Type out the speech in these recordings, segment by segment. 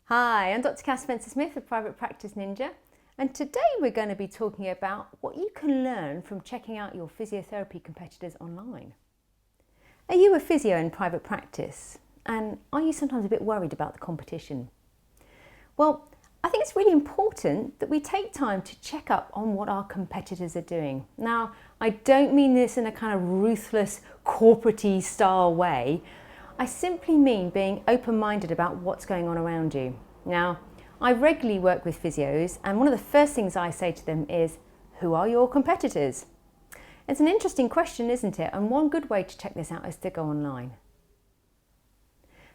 Hi, I'm Dr. Cass Spencer-Smith of Private Practice Ninja, and today we're going to be talking about what you can learn from checking out your physiotherapy competitors online. Are you a physio in private practice, and are you sometimes a bit worried about the competition? Well, I think it's really important that we take time to check up on what our competitors are doing. Now, I don't mean this in a kind of ruthless, corporate-y style way. I simply mean being open-minded about what's going on around you. Now, I regularly work with physios, and one of the first things I say to them is, who are your competitors? It's an interesting question, isn't it? And one good way to check this out is to go online.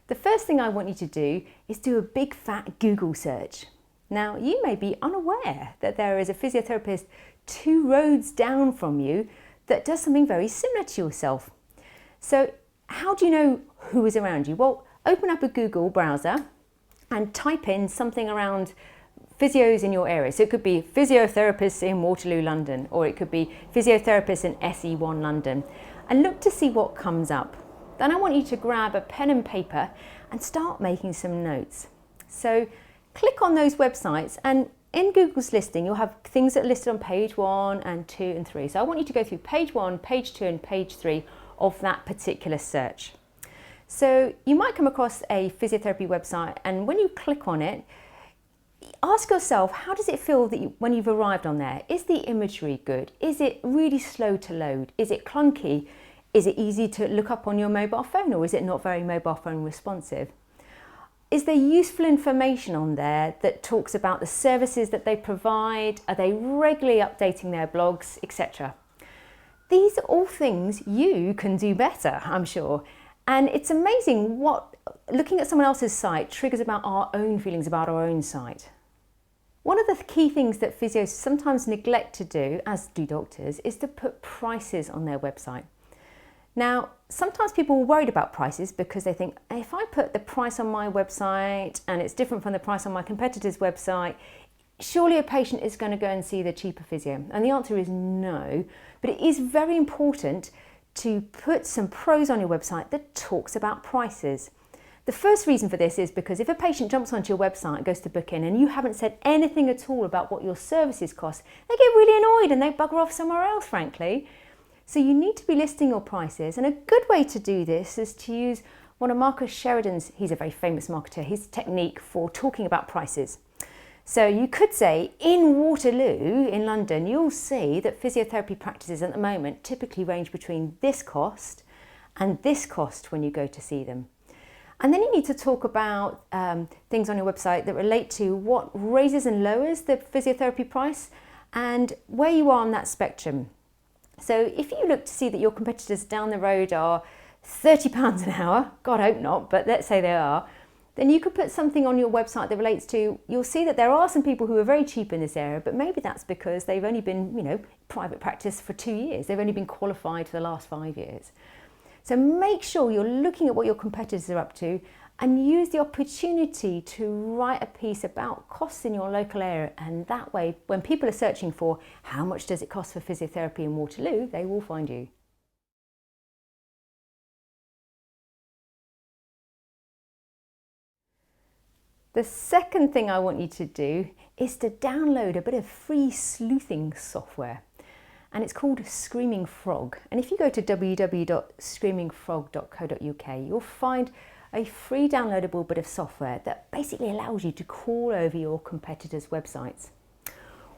The first thing I want you to do is do a big fat Google search. Now, you may be unaware that there is a physiotherapist 2 roads down from you that does something very similar to yourself. So how do you know who is around you? Well, open up a Google browser and type in something around physios in your area. So it could be physiotherapists in Waterloo, London, or it could be physiotherapists in SE1 London, and look to see what comes up. Then I want you to grab a pen and paper and start making some notes. So click on those websites, and in Google's listing you'll have things that are listed on page 1 and 2 and 3. So I want you to go through page 1, page 2 and page 3 of that particular search. So you might come across a physiotherapy website, and when you click on it, ask yourself, how does it feel when you've arrived on there? Is the imagery good? Is it really slow to load? Is it clunky? Is it easy to look up on your mobile phone, or is it not very mobile phone responsive? Is there useful information on there that talks about the services that they provide? Are they regularly updating their blogs, etc.? These are all things you can do better, I'm sure. And it's amazing what looking at someone else's site triggers about our own feelings about our own site. One of the key things that physios sometimes neglect to do, as do doctors, is to put prices on their website. Now, sometimes people are worried about prices because they think, if I put the price on my website and it's different from the price on my competitor's website, surely a patient is going to go and see the cheaper physio. And the answer is no, but it is very important to put some pros on your website that talks about prices. The first reason for this is because if a patient jumps onto your website and goes to book in and you haven't said anything at all about what your services cost, they get really annoyed and they bugger off somewhere else, frankly. So you need to be listing your prices, and a good way to do this is to use one of Marcus Sheridan's, he's a very famous marketer, his technique for talking about prices. So you could say, in Waterloo, in London, you'll see that physiotherapy practices at the moment typically range between this cost and this cost when you go to see them. And then you need to talk about things on your website that relate to what raises and lowers the physiotherapy price and where you are on that spectrum. So if you look to see that your competitors down the road are £30 an hour, God I hope not, but let's say they are, then you could put something on your website that relates to, you'll see that there are some people who are very cheap in this area, but maybe that's because they've only been, private practice for 2 years. They've only been qualified for the last 5 years. So make sure you're looking at what your competitors are up to and use the opportunity to write a piece about costs in your local area, and that way when people are searching for how much does it cost for physiotherapy in Waterloo, they will find you. The second thing I want you to do is to download a bit of free sleuthing software, and it's called Screaming Frog. And if you go to www.screamingfrog.co.uk, you'll find a free downloadable bit of software that basically allows you to crawl over your competitors' websites.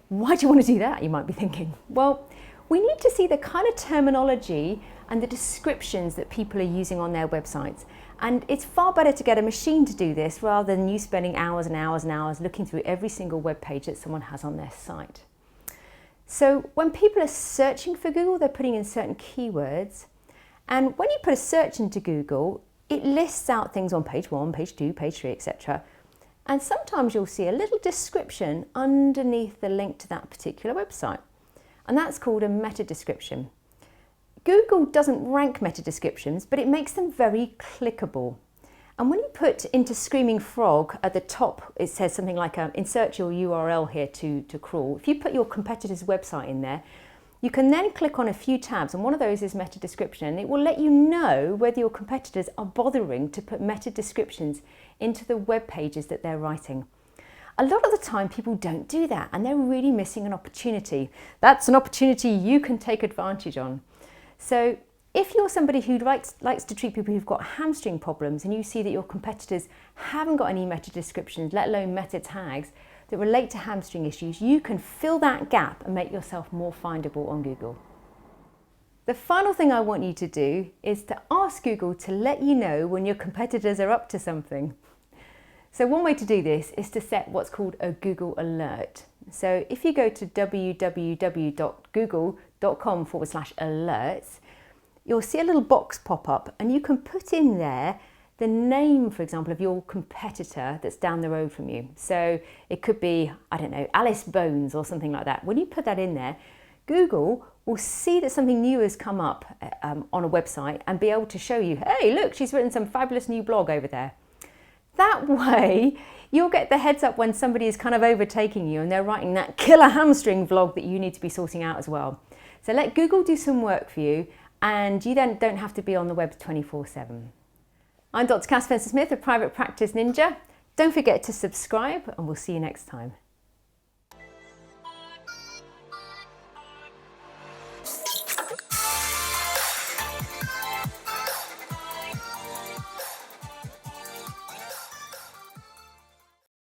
Why do you want to do that, you might be thinking? Well, we need to see the kind of terminology and the descriptions that people are using on their websites. And it's far better to get a machine to do this rather than you spending hours and hours and hours looking through every single web page that someone has on their site. So when people are searching for Google, they're putting in certain keywords. And when you put a search into Google, it lists out things on page 1, page 2, page 3, etc. And sometimes you'll see a little description underneath the link to that particular website. And that's called a meta description. Google doesn't rank meta descriptions, but it makes them very clickable. And when you put into Screaming Frog at the top, it says something like insert your URL here to crawl. If you put your competitor's website in there, You can then click on a few tabs, and one of those is meta description, and it will let you know whether your competitors are bothering to put meta descriptions into the web pages that they're writing. A lot of the time people don't do that, and they're really missing an opportunity. That's an opportunity you can take advantage on. So if you're somebody who likes to treat people who've got hamstring problems, and you see that your competitors haven't got any meta descriptions, let alone meta tags, that relate to hamstring issues, you can fill that gap and make yourself more findable on Google. The final thing I want you to do is to ask Google to let you know when your competitors are up to something. So one way to do this is to set what's called a Google alert. So if you go to www.google.com/alerts, you'll see a little box pop up, and you can put in there the name, for example, of your competitor that's down the road from you. So it could be, I don't know, Alice Bones or something like that. When you put that in there, Google will see that something new has come up on a website and be able to show you, hey, look, she's written some fabulous new blog over there. That way, you'll get the heads up when somebody is kind of overtaking you and they're writing that killer hamstring vlog that you need to be sorting out as well. So let Google do some work for you, and you then don't have to be on the web 24/7. I'm Dr. Cass Spencer-Smith of Private Practice Ninja. Don't forget to subscribe, and we'll see you next time.